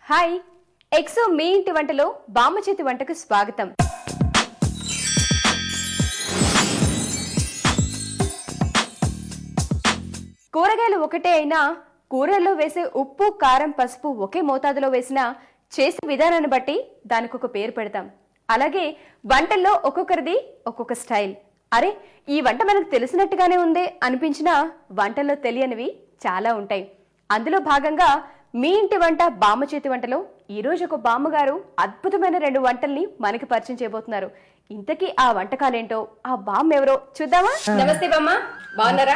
Hi exo మీ ఇంటి వంటలో బామ్మ చేతి వంటకు స్వాగతం. కూరగాయలు ఒకటే అయినా కూరల్లో వేసే ఉప్పు కారం పసుపు ఒకే మోతాదులో వేసినా చేసే విధానాన్ని బట్టి దానికి ఒక పేరు పెడతాం. అలాగే వంటల్లో ఒక్కొక్కరిది ఒక్కొక్క స్టైల్. అరే ఈ వంట మనకు తెలిసినట్టుగానే ఉందే అనిపించినా వంటల్లో తెలియనివి చాలా ఉంటాయి. అందులో భాగంగా మీ ఇంటి వంట బామ్మ చేతి వంటలో ఈ రోజు ఒక బామ్మగారు అద్భుతమైన 2 వంటల్ని మనకి పరిచయం చేయబోతున్నారు. ఇంతకీ ఆ వంటకాలేంటో ఆ బామ్మ ఎవరో చూద్దామా? నమస్తే బామ్మ, బాగున్నారా?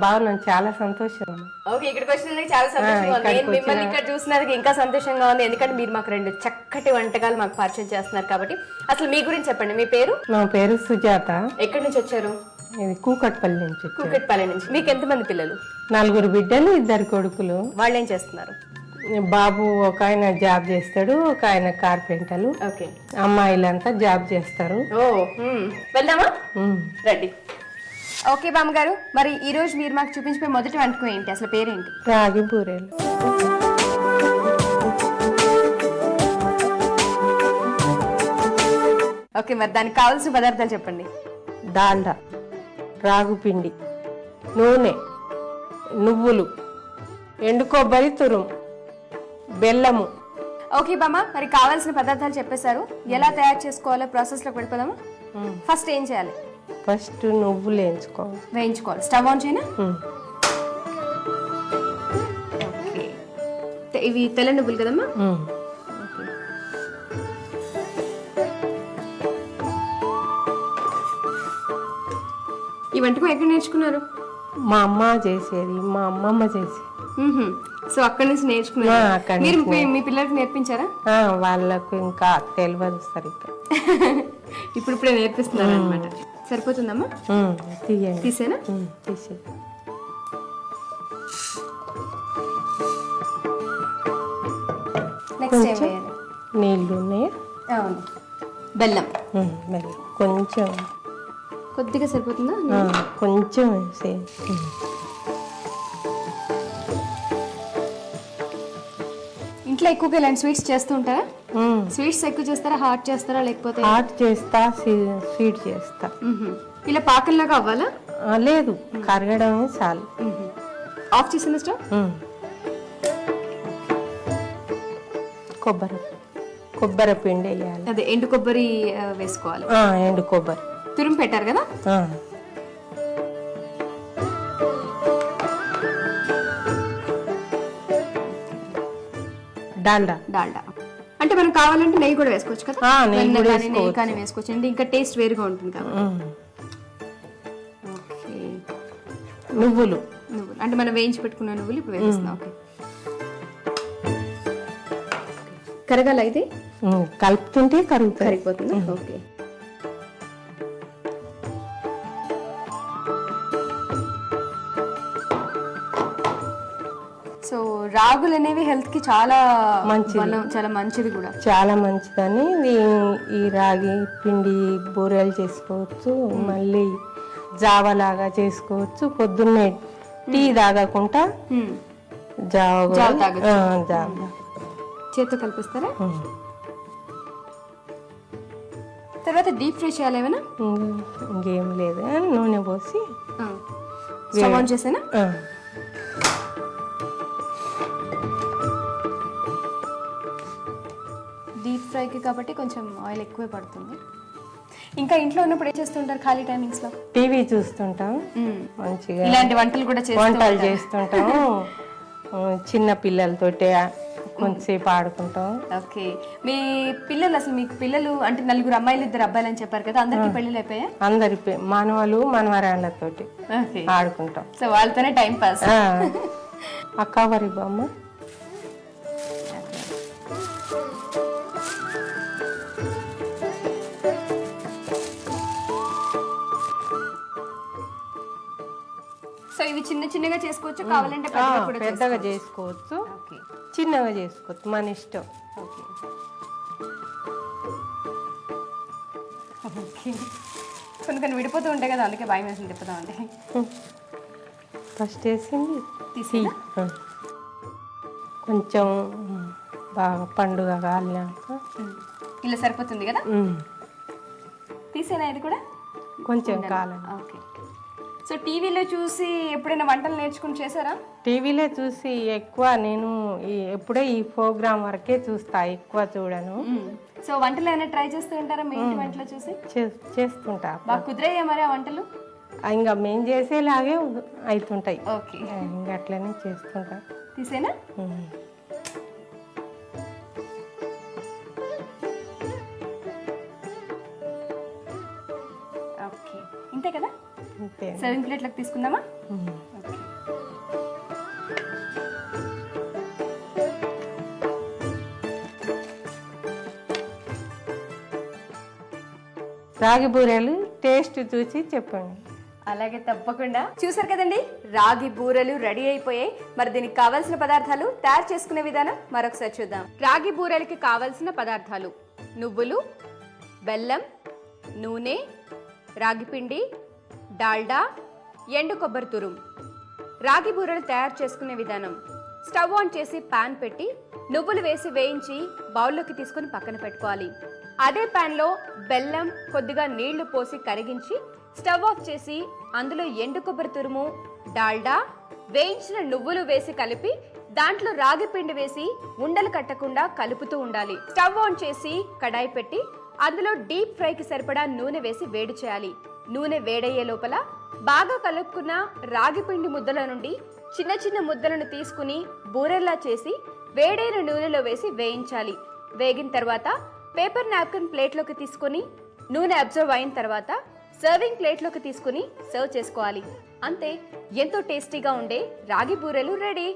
బాగున్నాను, చాలా సంతోషం. ఓకే, ఇక్కడికి వచ్చినందుకు చాలా సంతోషంగా ఉంది. నేను మిమ్మల్ని ఇక్కడ చూసినందుకు ఇంకా సంతోషంగా ఉంది, ఎందుకంటే మీరు మాకు 2 చక్కటి వంటకాలు మాకు పరిచయం చేస్తున్నారు కాబట్టి. అసలు మీ గురించి చెప్పండి. మీ పేరు? నా పేరు సుజాత. ఎక్కడి నుంచి వచ్చారు? కూకట్పల్లి నుంచి. కూకట్పల్లి నుంచి. మీకు ఎంతమంది పిల్లలు? 4 బిడ్డలు, 2 కొడుకులు. వాళ్ళు ఏం చేస్తున్నారు? బాబు ఒక ఆయన జాబ్ చేస్తాడు, ఒక ఆయన కార్పెంటరు. ఓకే, అమ్మాయిలంతా జాబ్ చేస్తారు. వెళ్దామా? రండి. ఓకే బామ్మగారు, మరి ఈ రోజు మీరు మాకు చూపించిపోయి మొదటి వంటకం ఏంటి? అసలు పేరేంటి? రాగి బూరెలు. ఓకే, మరి దానికి కావాల్సిన పదార్థాలు చెప్పండి. దాల్డా, రాగు పిండి, నూనె, నువ్వులు, ఎండు కొబ్బరి తురుము, బెల్లము. ఓకే బామ్మ, మరి కావాల్సిన పదార్థాలు చెప్పేశారు. ఎలా తయారు చేసుకోవాలో ప్రాసెస్ లోకి వెళ్ళిపోదామా? ఫస్ట్ ఏం చేయాలి? ఫస్ట్ నువ్వులు వేయించుకోవాలి. స్టవ్ ఆన్ చేయనా? ఇవి తెల్ల నువ్వులు కదమ్మా? ఈ వంటకం ఎక్కడ నేర్చుకున్నారు? మా అమ్మ చేసేది, మా అమ్మమ్మ చేసేది. సో అక్కడి నుంచి నేర్చుకున్నారు. మీరు మీ పిల్లలకి నేర్పించారా? వాళ్ళకు ఇంకా తెలియదు సరిగ్గా. ఇప్పుడే నేర్పిస్తున్నారు అనమాట. సరిపోతుందమ్మా? తీసేనా? తీసే. నెక్స్ట్ నీళ్ళు ఉన్నాయి. బెల్లం. బెల్లం కొంచెం, కొద్దిగా సరిపోతుందా? కొంచెం. ఇంట్లో ఎక్కువగా ఇలాంటి స్వీట్స్ చేస్తూ ఉంటారా? స్వీట్స్ ఎక్కువ చేస్తారా, హాట్ చేస్తారా, లేకపోతే? హాట్ చేస్తా, స్వీట్ చేస్తా. ఇలా పాకంలాగా అవ్వాలా? లేదు, కరగడమే చాలు. ఆఫ్ చేసిన స్టవ్. కొబ్బరి పిండి వేయాలి. అదే ఎండు కొబ్బరి వేసుకోవాలి. ఎండు కొబ్బరి తురుము పెట్టారు కదా? డాల్డా. అంటే మనం కావాలంటే నెయ్యి కూడా వేసుకోవచ్చు కదా? నెయ్యి కానీ వేసుకోవచ్చు, అంటే ఇంకా టేస్ట్ వేరుగా ఉంటుంది కదా. నువ్వులు అంటే మనం వేయించి పెట్టుకున్న నువ్వులు ఇప్పుడు వేస్తున్నాం. ఓకే, కరగాల ఇది? కలుపుతుంటే కరిగిపోతుంది. ఓకే, సో రాగులు అనేవి హెల్త్ కి చాలా మంచిది కూడా. చాలా మంచిదని ఈ రాగి పిండి బూరెలు చేసుకోవచ్చు, మళ్ళీ జావలాగా చేసుకోవచ్చు. పొద్దున్నే టీ తాగకుండా జావ చేత్తో కలిపిస్తారా? తర్వాత డీప్ ఫ్రై చేయాలి ఏమైనా? ఇంకేం లేదు, నూనె పోసి స్టవ్ ఆన్ చేసేనా? డీప్ ఫ్రైకి కాబట్టి కొంచెం ఆయిల్ ఎక్కువే పడుతుంది. ఇంకా ఇంట్లో ఉన్నప్పుడు ఏం చేస్తుంటారు ఖాళీ టైమింగ్స్ లో? టీవీ చూస్తుంటాం, మంచిగా ఇలాంటి వంటలు కూడా చేస్తుంటాం. చిన్న పిల్లలతోటి కొంతసేపు ఆడుకుంటాం. ఓకే, మీ పిల్లలు, అసలు మీకు పిల్లలు అంటే 4 అమ్మాయిలు 2 అబ్బాయిలు అని చెప్పారు కదా, అందరికి పెళ్లిళ్ళు అయిపోయా? అందరి మనవలు మనవరాళ్ళతోటి ఆడుకుంటాం. సో వాళ్ళతోనే టైం పాస్. అక్కవరి బొమ్మ. సో ఇవి చిన్నగా చేసుకోవచ్చు, కావాలంటే పెద్దగా చేసుకోవచ్చు, చిన్నగా చేసుకోవచ్చు, మన ఇష్టం. కొన్ని విడిపోతూ ఉంటాయి కదా, అందుకే భయం వేసింది తిప్పుదామంటే. ఫస్ట్ వేసింది తీసి కొంచెం బాగా పండుగ కాలినాక ఇలా సరిపోతుంది కదా. తీసేనా ఇది కూడా కొంచెం కాలం. ఓకే. సో టీవీలో చూసి ఎప్పుడైనా వంటలు నేర్చుకుని చేశారా? టీవీలో చూసి ఎక్కువ నేను ఎప్పుడే ఈ ప్రోగ్రామ్ వరకే చూస్తా, ఎక్కువ చూడను. సో వంటలు ఏమైనా ట్రై చేస్తూ ఉంటారా మీ ఇంటి వంటలు చూసి? చేస్తుంటా. బాగా కుదిరయ్యా మరి ఆ వంటలు? ఇంకా మేము చేసేలాగే అవుతుంటాయి. ఓకే. ఇంకా అట్లనే చేస్తుంటా. తీసేనా? ఓకే, ఇంతే కదా. అంతే. సర్వింగ్ ప్లేట్లకు తీసుకుందామా? ఓకే. రాగి బూరెలు టేస్ట్ చూసి చెప్పండి. అలాగే, తప్పకుండా. చూసారు కదండి, రాగి బూరెలు రెడీ అయిపోయాయి. మరి దీనికి కావాల్సిన పదార్థాలు, తయారు చేసుకునే విధానం మరొకసారి చూద్దాం. రాగి బూరెలకి కావాల్సిన పదార్థాలు: నువ్వులు, బెల్లం, నూనె, రాగి పిండి, డాల్డా, ఎండు కొబ్బరి తురుము. రాగి బూరెలు తయారు చేసుకునే విధానం: స్టవ్ ఆన్ చేసి పాన్ పెట్టి నువ్వులు వేసి వేయించి బౌల్లోకి తీసుకుని పక్కన పెట్టుకోవాలి. అదే పాన్లో బెల్లం, కొద్దిగా నీళ్లు పోసి కరిగించి స్టవ్ ఆఫ్ చేసి అందులో ఎండు కొబ్బరి తురుము, డాల్డా, వేయించిన నువ్వులు వేసి కలిపి దాంట్లో రాగి పిండి వేసి ఉండలు కట్టకుండా కలుపుతూ ఉండాలి. స్టవ్ ఆన్ చేసి కడాయి పెట్టి అందులో డీప్ ఫ్రైకి సరిపడా నూనె వేసి వేడి చేయాలి. నూనె వేడయ్యే లోపల బాగా కలుపుకున్న రాగి పిండి ముద్దల నుండి చిన్న చిన్న ముద్దలను తీసుకుని బూరెల్లా చేసి వేడైన నూనెలో వేసి వేయించాలి. వేగిన తర్వాత పేపర్ నాప్కిన్ ప్లేట్లోకి తీసుకొని నూనె అబ్జర్వ్ అయిన తర్వాత సర్వింగ్ ప్లేట్లోకి తీసుకుని సర్వ్ చేసుకోవాలి. అంతే, ఎంతో టేస్టీగా ఉండే రాగి బూరెలు రెడీ.